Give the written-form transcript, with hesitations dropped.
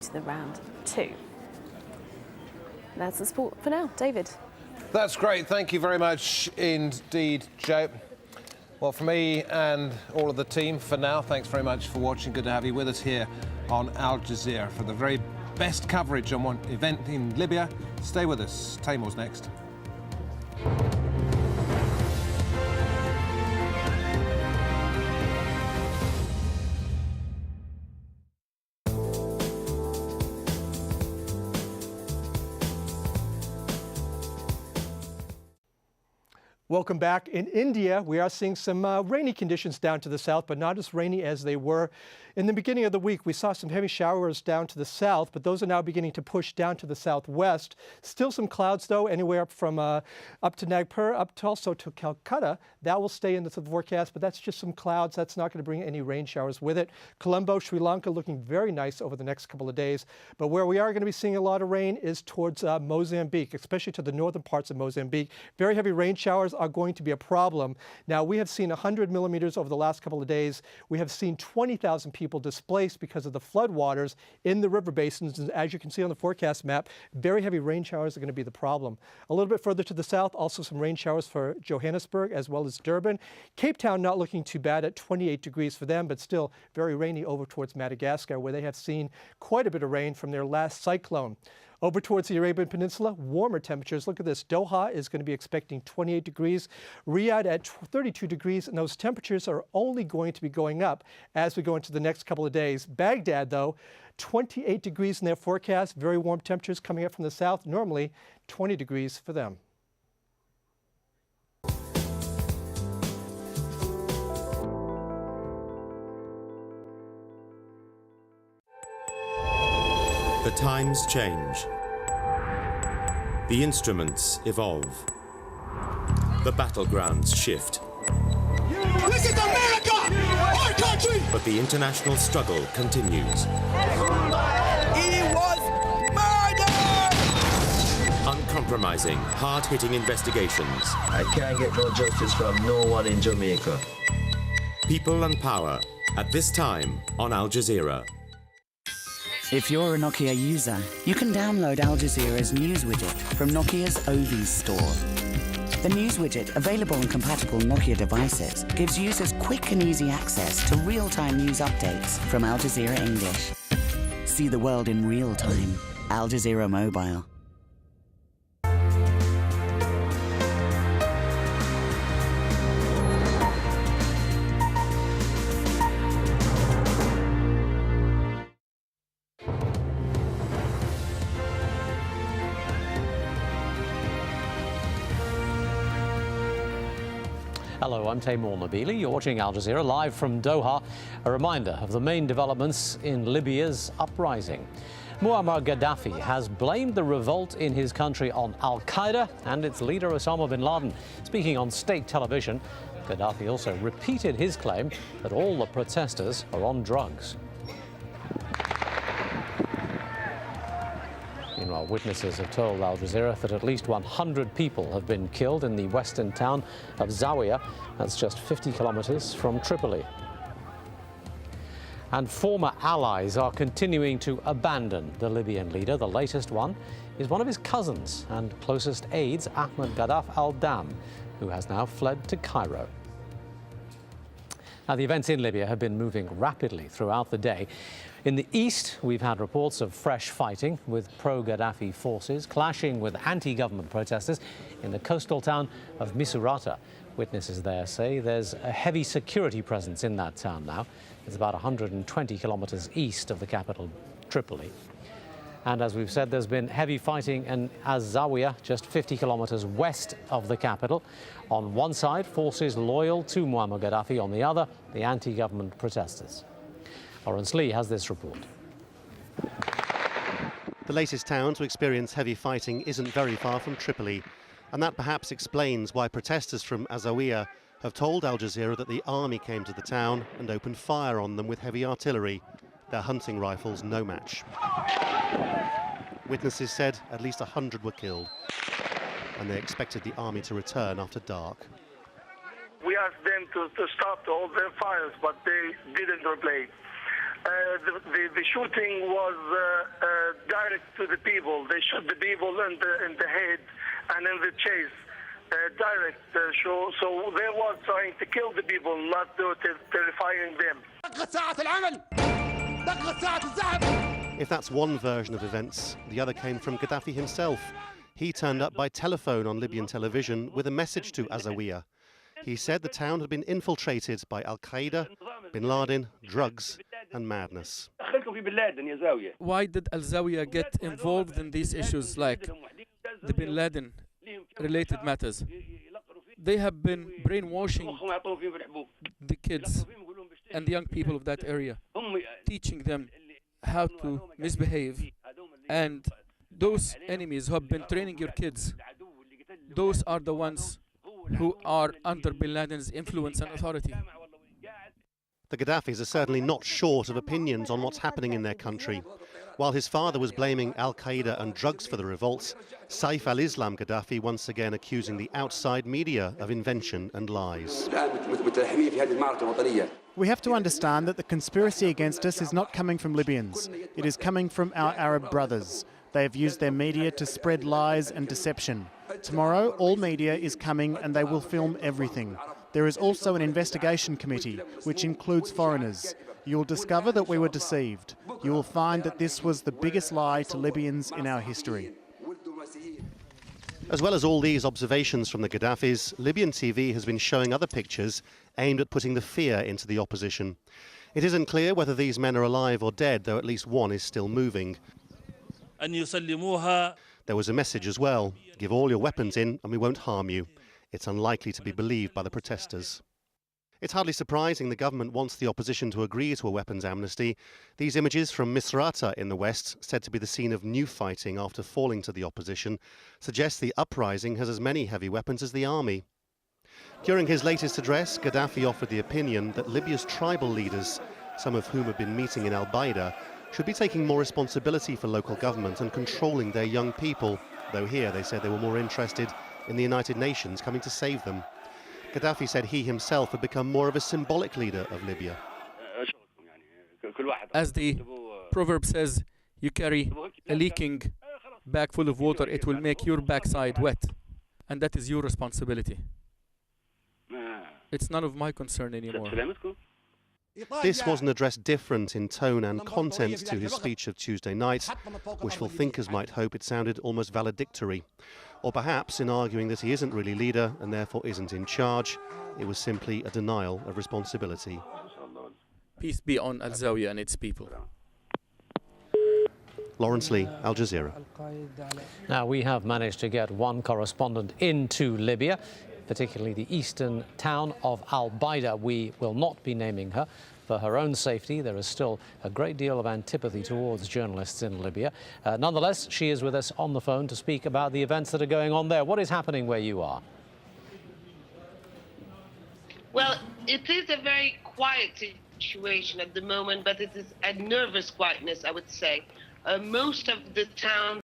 into the round 2. That's the sport for now. David. That's great. Thank you very much indeed, Joe. Well, from me and all of the team for now, thanks very much for watching. Good to have you with us here on Al Jazeera for the very best coverage on one event in Libya. Stay with us. Taimur's next. Welcome back. In India, we are seeing some rainy conditions down to the south, but not as rainy as they were in the beginning of the week. We saw some heavy showers down to the south, but those are now beginning to push down to the southwest. Still some clouds, though, anywhere up from up to Nagpur, up to also to Calcutta. That will stay in the forecast, but that's just some clouds. That's not going to bring any rain showers with it. Colombo, Sri Lanka, looking very nice over the next couple of days. But where we are going to be seeing a lot of rain is towards Mozambique, especially to the northern parts of Mozambique. Very heavy rain showers are going to be a problem. Now, we have seen 100 millimeters over the last couple of days. We have seen 20,000 people displaced because of the floodwaters in the river basins. And as you can see on the forecast map, very heavy rain showers are going to be the problem. A little bit further to the south, also some rain showers for Johannesburg as well as Durban. Cape Town not looking too bad at 28 degrees for them, but still very rainy over towards Madagascar, where they have seen quite a bit of rain from their last cyclone. Over towards the Arabian Peninsula, warmer temperatures. Look at this. Doha is going to be expecting 28 degrees. Riyadh at 32 degrees, and those temperatures are only going to be going up as we go into the next couple of days. Baghdad, though, 28 degrees in their forecast. Very warm temperatures coming up from the south. Normally 20 degrees for them. The times change. The instruments evolve. The battlegrounds shift. This is America! Our country! But the international struggle continues. He was murdered! Uncompromising, hard-hitting investigations. I can't get no justice from no one in Jamaica. People and power, at this time on Al Jazeera. If you're a Nokia user, you can download Al Jazeera's News widget from Nokia's Ovi store. The News widget, available on compatible Nokia devices, gives users quick and easy access to real-time news updates from Al Jazeera English. See the world in real time. Al Jazeera Mobile. Hello, I'm Taimur Nabili. You're watching Al Jazeera live from Doha. A reminder of the main developments in Libya's uprising. Muammar Gaddafi has blamed the revolt in his country on Al-Qaeda and its leader Osama bin Laden. Speaking on state television, Gaddafi also repeated his claim that all the protesters are on drugs. Meanwhile, witnesses have told Al Jazeera that at least 100 people have been killed in the western town of Zawiya. That's just 50 kilometers from Tripoli. And former allies are continuing to abandon the Libyan leader. The latest one is one of his cousins and closest aides, Ahmed Gaddaf al-Dam, who has now fled to Cairo. Now, the events in Libya have been moving rapidly throughout the day. In the east, we've had reports of fresh fighting with pro-Gaddafi forces clashing with anti-government protesters in the coastal town of Misurata. Witnesses there say there's a heavy security presence in that town now. It's about 120 kilometers east of the capital, Tripoli. And as we've said, there's been heavy fighting in Az-Zawiya, just 50 kilometers west of the capital. On one side, forces loyal to Muammar Gaddafi. On the other, the anti-government protesters. Lawrence Lee has this report. The latest town to experience heavy fighting isn't very far from Tripoli. And that perhaps explains why protesters from Az-Zawiya have told Al Jazeera that the army came to the town and opened fire on them with heavy artillery. Their hunting rifles no match. Witnesses said at least 100 were killed, and they expected the army to return after dark. We asked them to stop all their fires, but they didn't reply. The shooting was direct to the people. They shot the people in the head and in the chest. Direct so they were trying to kill the people, not terrifying them. If that's one version of events, the other came from Gaddafi himself. He turned up by telephone on Libyan television with a message to Azawiyah. He said the town had been infiltrated by Al-Qaeda, Bin Laden, drugs and madness. Why did Al-Zawiyah get involved in these issues like the Bin Laden related matters? They have been brainwashing the kids and the young people of that area, teaching them how to misbehave. And those enemies who have been training your kids, those are the ones who are under Bin Laden's influence and authority. The Gaddafis are certainly not short of opinions on what's happening in their country. While his father was blaming Al-Qaeda and drugs for the revolts, Saif al-Islam Gaddafi once again accusing the outside media of invention and lies. We have to understand that the conspiracy against us is not coming from Libyans. It is coming from our Arab brothers. They have used their media to spread lies and deception. Tomorrow, all media is coming and they will film everything. There is also an investigation committee, which includes foreigners. You will discover that we were deceived. You will find that this was the biggest lie to Libyans in our history. As well as all these observations from the Gaddafis, Libyan TV has been showing other pictures aimed at putting the fear into the opposition. It isn't clear whether these men are alive or dead, though at least one is still moving. There was a message as well: give all your weapons in and we won't harm you. It's unlikely to be believed by the protesters. It's hardly surprising the government wants the opposition to agree to a weapons amnesty. These images from Misrata in the west, said to be the scene of new fighting after falling to the opposition, suggest the uprising has as many heavy weapons as the army. During his latest address, Gaddafi offered the opinion that Libya's tribal leaders, some of whom have been meeting in Al-Baida, should be taking more responsibility for local government and controlling their young people, though here they said they were more interested in the United Nations coming to save them. Gaddafi said he himself had become more of a symbolic leader of Libya. As the proverb says, you carry a leaking bag full of water, it will make your backside wet. And that is your responsibility. It's none of my concern anymore. This was an address different in tone and content to his speech of Tuesday night. Wishful thinkers might hope it sounded almost valedictory. Or perhaps in arguing that he isn't really leader and therefore isn't in charge, it was simply a denial of responsibility. Peace be on Al-Zawiyah and its people. Lawrence Lee, Al Jazeera. Now, we have managed to get one correspondent into Libya, particularly the eastern town of Al-Baida. We will not be naming her. For her own safety, there is still a great deal of antipathy towards journalists in Libya. Nonetheless, she is with us on the phone to speak about the events that are going on there. What is happening where you are? Well, it is a very quiet situation at the moment, but it is a nervous quietness, I would say. Most of the town